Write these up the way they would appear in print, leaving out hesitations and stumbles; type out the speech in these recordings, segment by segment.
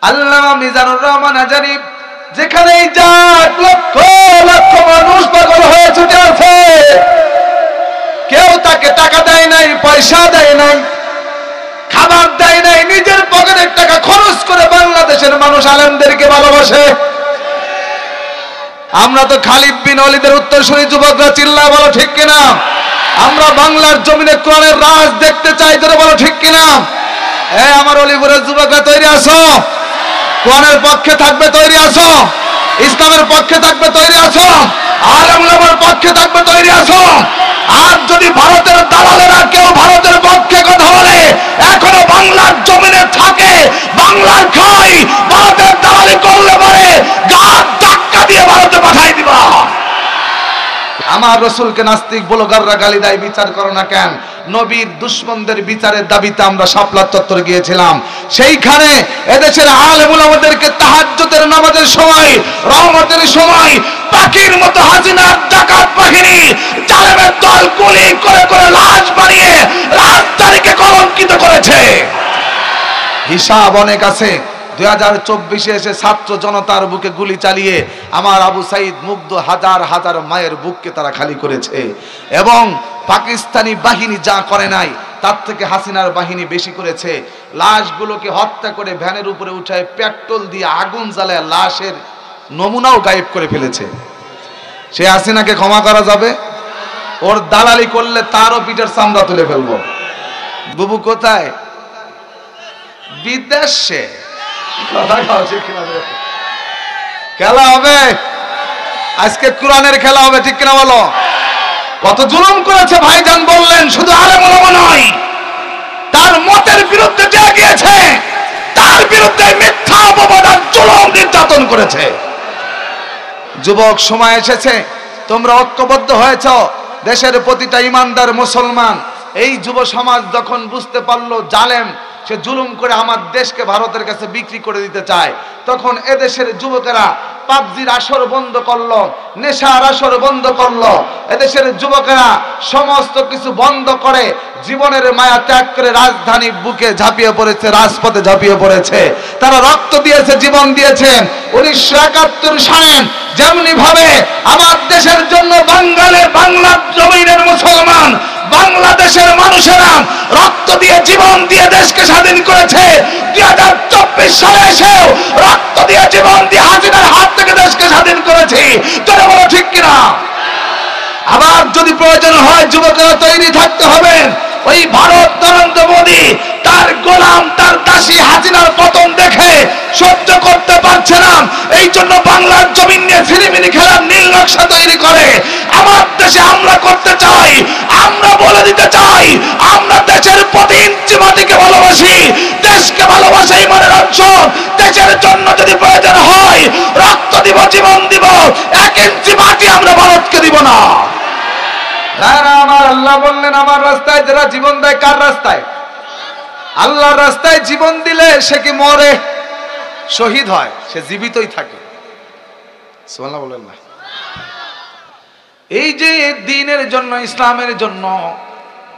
আল্লামা মিজানুর রহমান আজারি যেখানেই যাক লক্ষ লক্ষ মানুষ পাগল হয়ে ছুটে আছে, কেউ তাকে টাকা দেয় নাই, পয়সা দেয় নাই, খাবার দেয় নাই, নিজের পকেটের টাকা খরচ করে বাংলাদেশের মানুষ আলেমদেরকে ভালোবাসে। আমরা তো খালিদ বিন ওয়ালিদের উত্তরসূরি যুবকরা, চিল্লায় বলো ঠিক কিনা? আমরা বাংলার জমিনে কোরআনের রাজ দেখতে চাই, ধরে বলো ঠিক কিনা? আমার অলিপুরের যুবকরা তৈরি আছো? কোরআনের পক্ষে থাকবে তৈরি আছো? ইসলামের পক্ষে থাকবে তৈরি আছো? আলেম ওলামার পক্ষে থাকবে তৈরি আছো? আর যদি ভারতের দালালেরা কেউ ভারতের পক্ষে কথা বলে, এখনো বাংলার জমিনে থাকে, বাংলার খাই, ভারতের দালালি করলে পরে গাছ ধাক্কা দিয়ে ভারতে পাঠাই দিবা। আমার রাসূলকে নাস্তিক ব্লগাররা গালি দেয়, বিচার করো না কেন? নবীর দুশমনদের বিচারের দাবিতে আমরা শাপলা চত্বরে গিয়েছিলাম। সেইখানে এদেশের আলেম ওলামাদেরকে তাহাজ্জুদের নামাজের সময়, রহমতের সময় পাখির মতো হাসিনার ডাকাত বাহিনী জালেমের দল গুলি করে করে লাশ বানিয়ে রাজধানীকে কলঙ্কিত করেছে। হিসাব অনেক আছে। 2024 এসে ছাত্র জনতার বুকে গুলি চালিয়ে আমার আবু সাইদ মুগ্ধ হাজার হাজার মায়ের বুককে তারা খালি করেছে। এবং পাকিস্তানি বাহিনী যা করে নাই তার থেকে হাসিনার বাহিনী বেশি করেছে। লাশগুলোকে হত্যা করে ভ্যানের উপরে উঠায় পেট্রোল দিয়ে আগুন জ্বালায় লাশের নমুনাও গায়েব করে ফেলেছে। সে হাসিনাকে ক্ষমা করা যাবে? ওর দালালি করলে তারও পিঠের চামড়া তুলে ফেলবো। বুবু কোথায়? বিদেশে। খেলা হবে আজকে, কোরআনের খেলা হবে, ঠিক কিনা বলো? কত জুলুম করেছে ভাইজান বললেন, শুধু আলেম ওলামা নয়, তার মতের বিরুদ্ধে যে গিয়েছে তার বিরুদ্ধে মিথ্যা অপবাদ আর জুলুম নির্যাতন করেছে। যুবক, সময় এসেছে, তোমরা ঐক্যবদ্ধ হয়েছ। দেশের প্রতিটা ইমানদার মুসলমান, এই যুব সমাজ যখন বুঝতে পারলো জালেম সে জুলুম করে আমার দেশকে ভারতের কাছে বিক্রি করে দিতে চায়, তখন এদেশের যুবকেরা পাবজির আসর বন্ধ করলো, নেশার আসর বন্ধ করলো। এদেশের যুবকেরা সমস্ত কিছু বন্ধ করে জীবনের মায়া ত্যাগ করে রাজধানী বুকে ঝাঁপিয়ে পড়েছে, রাজপথে ঝাঁপিয়ে পড়েছে। তারা রক্ত দিয়েছে, জীবন দিয়েছেন। 1971 সালে যেমনি ভাবে আমার দেশের জন্য বাংলার জমিনের মুসলমান, বাংলাদেশের মানুষেরা রক্ত দিয়ে জীবন দিয়ে দেশকে স্বাধীন করেছে, 2024 সালে এসেও রক্ত দিয়ে জীবন দিয়ে হাসিনার হাত থেকে দেশকে স্বাধীন করেছি। তোরা বলো ঠিক কিনা? আবার যদি প্রয়োজন হয় যুবকেরা তৈরি থাকতে হবে। ওই ভারত নরেন্দ্র মোদী তার গোলাম, তার দাসী হাসিনার পতন দেখে সহ্য করতে পারছে না, এই জন্য বাংলার জমিন নিয়ে ফিরিমিনি খেলার নীল নকশা তৈরি করে আমার দেশে হামলা করতে চাই। আমরা বলে দিতে চাই, আমরা দেশের প্রতি ইঞ্চি মাটিকে ভালোবাসি, দেশকে ভালোবাসি ইমানের অংশ। দেশের জন্য যদি প্রয়োজন হয় রক্ত দিব, জীবন দিব, 1 ইঞ্চি মাটি আমরা ভারতকে দিব না। আমার আল্লাহ বললেন, আমার রাস্তায় যারা জীবন দেয়, কার রাস্তায়? আল্লাহর রাস্তায় জীবন দিলে সে কি মরে? শহীদ হয়, সে জীবিতই থাকে। সুবহানাল্লাহ বলেন না? এই যে দ্বীনের জন্য, ইসলামের জন্য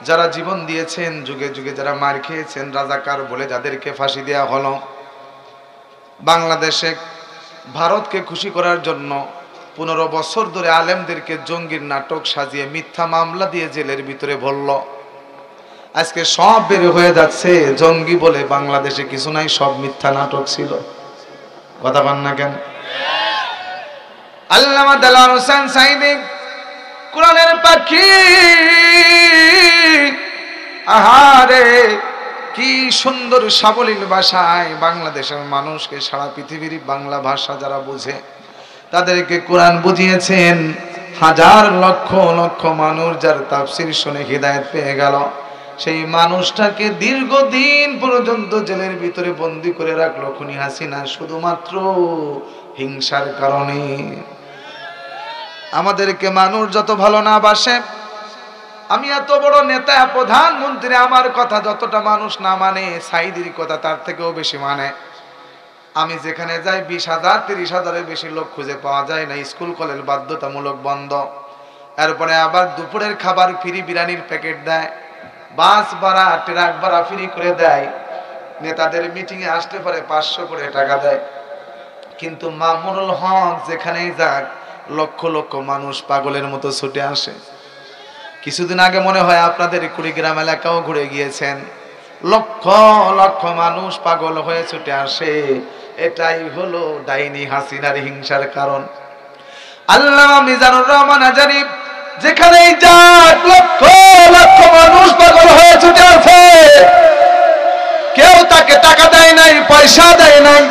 যারা জীবন দিয়েছেন, যুগে যুগে যারা মার খেয়েছেন, রাজাকার বলে যাদেরকে ফাঁসি দেওয়া হলো, বাংলাদেশে ভারতকে খুশি করার জন্য 15 বছর ধরে আলেমদেরকে জঙ্গির নাটক সাজিয়ে মিথ্যা মামলা দিয়ে জেলের ভিতরে ভরল। আজকে সব বের হয়ে যাচ্ছে, জঙ্গি বলে বাংলাদেশে কিছু নাই, সব মিথ্যা নাটক ছিল। কথা বল না কেন? আল্লামা দেলোয়ার হোসেন সাঈদী কোরআনের পাখি, আহারে কি সুন্দর সাবলীল ভাষায় বাংলাদেশের মানুষকে, সারা পৃথিবীর বাংলা ভাষা যারা বুঝে তাদেরকে কোরআন বুঝিয়েছেন। হাজার লক্ষ লক্ষ মানুষ যার তাফসীর শুনে হিদায়াত পেয়ে গেল, সেই মানুষটাকে দীর্ঘদিন পর্যন্ত জেলের ভিতরে বন্দী করে রাখলো খুনি হাসিনা, শুধুমাত্র হিংসার কারণে। আমাদেরকে মানুষ যত ভালো না বাসে, আমি এত বড় নেতা, প্রধানমন্ত্রী, আমার কথা যতটা মানুষ না মানে, সাঈদীর কথা তার থেকেও বেশি মানে। আমি যেখানে যাই 20,000 30,000-এর বেশি লোক খুঁজে পাওয়া যায় না। স্কুল কলেজ বাধ্যতামূলক বন্ধ। এরপরে আবার দুপুরের খাবার ফ্রি, বিরিয়ানির প্যাকেট দেয়, বাস ভাড়া, ট্রাক ভাড়া ফ্রি করে দেয়। নেতাদের মিটিং এ আসতে পারে 500 করে টাকা দেয়, কিন্তু মামুনুল হক যেখানেই যাক লক্ষ লক্ষ মানুষ পাগলের মতো ছুটে আসে। কিছুদিন আগে মনে হয় আপনাদের কুড়িগ্রাম এলাকাও ঘুরে গিয়েছেন, লক্ষ লক্ষ মানুষ পাগল হয়ে ছুটে আসে। এটাই হলো ডাইনি হাসিনার হিংসার কারণ। আল্লামা মিজানুর রহমান আজারী যেখানেই যাক লক্ষ লক্ষ মানুষ পাগল হয়ে ছুটে আসে। কেউ তাকে টাকা দেয় নাই, পয়সা দেয় নাই,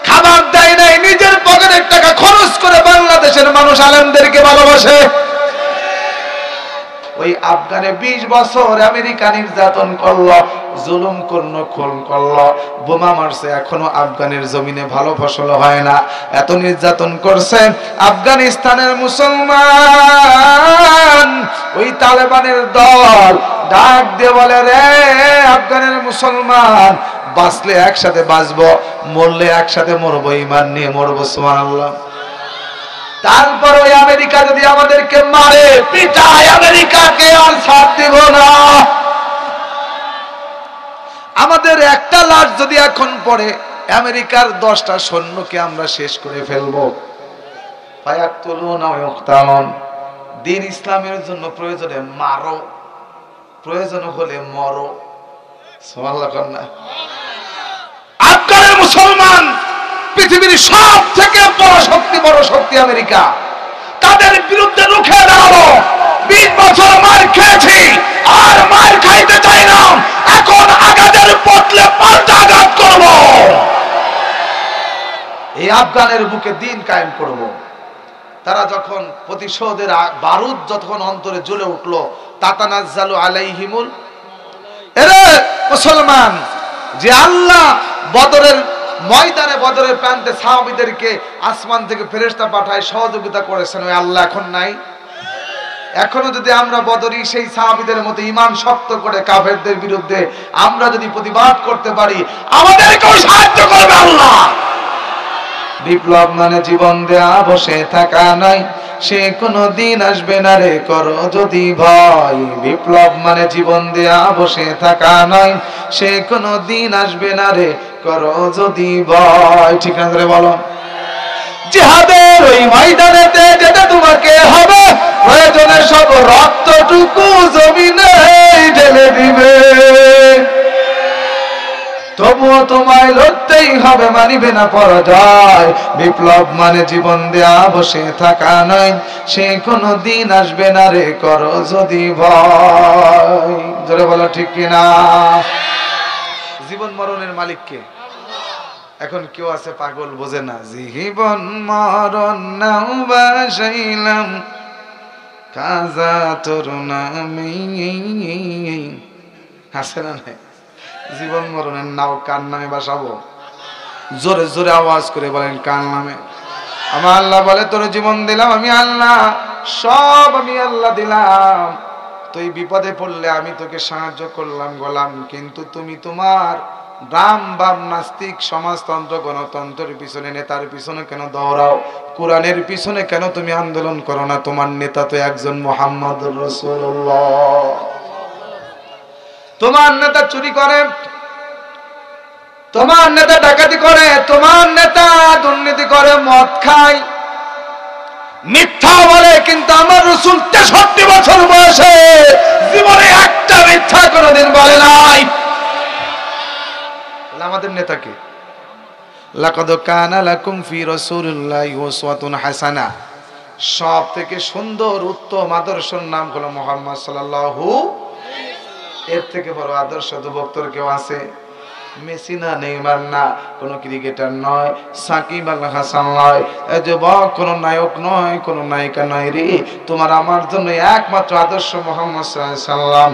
খাবার দেয় নাই, নিজের পকেটের টাকা খরচ করে বাংলাদেশের মানুষ আলেমদেরকে ভালোবাসে। ওই আফগানে 20 বছর আমেরিকা নির্যাতন করলো, জুলুম করলো, খুন করলো, বোমা মারছে, এখনো আফগানের জমিনে ভালো ফসল হয় না। এত নির্যাতন করছে আফগানিস্তানের মুসলমান। ওই তালেবানের দল ডাক দিয়ে বলে, রে আফগানের মুসলমান, বাঁচলে একসাথে বাঁচবো, মরলে একসাথে মরবো, ঈমান নিয়ে মরবো, সুবহানাল্লাহ। তারপর ওই আমেরিকা যদি আমাদেরকে মারে পিটায়, আমেরিকাকে আর ছাড় দিব না। আমাদের একটা লাশ যদি এখন পড়ে, আমেরিকার 10টা সৈন্যকে আমরা শেষ করে ফেলবো। ফায়াকতুলুনা ওয়া ইউকতালুন। দ্বীন ইসলামের জন্য প্রয়োজনে মারো, প্রয়োজন হলে মরো, সুবহানাল্লাহ। আফগানের মুসলমান পৃথিবীর সব থেকে বড় শক্তি আমেরিকা, তাদের বিরুদ্ধে রুখে দাঁড়াবো। 20 বছর মার খেয়েছি, আর মার খাইতে চাই না। এখন আঘাতের বদলে পাল্টা আঘাত করব। এই আফগানের বুকে দিন কায়েম করব। তারা যখন প্রতিশোধের বারুদ যখন অন্তরে জ্বলে উঠলো, তাতানাজ্জালু আলাইহিমুল, এরে মুসলমান, যে আল্লাহ বদরের ময়দানে, বদরের প্রান্তে সাহাবীদেরকে আসমান থেকে ফেরেশতা পাঠায় সহযোগিতা করেছেন, ওই আল্লাহ এখন নাই? এখনো যদি আমরা বদরি সেই সাহাবীদের মতো ঈমান শক্ত করে কাফেরদের বিরুদ্ধে আমরা যদি প্রতিবাদ করতে পারি, আমাদেরকেও সাহায্য করবে আল্লাহ। বিপ্লব মানে জীবন দেয়া বসে থাকা নয়, সে কোনো দিন আসবে না রে করো যদি ভয়। বিপ্লব মানে জীবন দেয়া বসে থাকা নয়, সে কোনো দিন আসবে না রে করো যদি ভয়। ঠিক না ধরে বলো? জিহাদের ওই ময়দানেতে যেতে তোমাকে হবে, প্রয়োজনে সব রক্তটুকু জমিনে ঢেলে দিবে, তবুও তোমায় লড়তেই হবে, মানিবে না পরাজয়। বিপ্লব মানে জীবন দেয়া বসে থাকা নয়, সে কোনো দিন আসবে না রে করো যদি ভয়। জোরে বলো ঠিক কিনা? জীবন মরণের মালিক কে? এখন কেউ আছে পাগল, বোঝে না। জীবন মরণ নাও বাসাইলাম কাজা তোর নামে, আছে না নাই? জীবন মরণের নাও কার নামে বাসাবো? জোরে জোরে আওয়াজ করে বলেন, কার নামে? আমার আল্লাহ বলে, তোর জীবন দিলাম আমি আল্লাহ, সব আমি আল্লাহ দিলাম। তুই বিপদে পড়লে আমি তোকে সাহায্য করলাম গোলাম, কিন্তু তুমি তোমার রাম বাম নাস্তিক সমাজতন্ত্র গণতন্ত্রের পিছনে, নেতার পিছনে কেন দৌড়াও? কোরআনের পিছনে কেন তুমি আন্দোলন করো না? তোমার নেতা তো একজন মুহাম্মদুর রাসূলুল্লাহ। তোমার নেতা চুরি করে, তোমার নেতা ডাকাতি করে, তোমার নেতা দুর্নীতি করে, মদ খায়, মিথ্যা বলে, কিন্তু আমার রাসূল 63 বছর বয়সে জীবনে একটা মিথ্যা কোনোদিন বলে নাই। আমাদের নেতাকে লাকাদ কানা লাকুম ফি রাসূলিল্লাহি উসওয়াতুন হাসানা, সব থেকে সুন্দর উত্তম আদর্শের নাম হলো মুহাম্মদ সাল্লাল্লাহু। এর থেকে বড় আদর্শ তো ভক্তর কেউ আছে? মেসি না, নেইমার না, কোন ক্রিকেটার নয়, সাকিব আল হাসান নয়, যুবক কোন নায়ক নয়, কোন নায়িকা নয় রে। তোমার আমার জন্য একমাত্র আদর্শ মুহাম্মদ সাল্লাল্লাহু আলাইহি ওয়াসাল্লাম।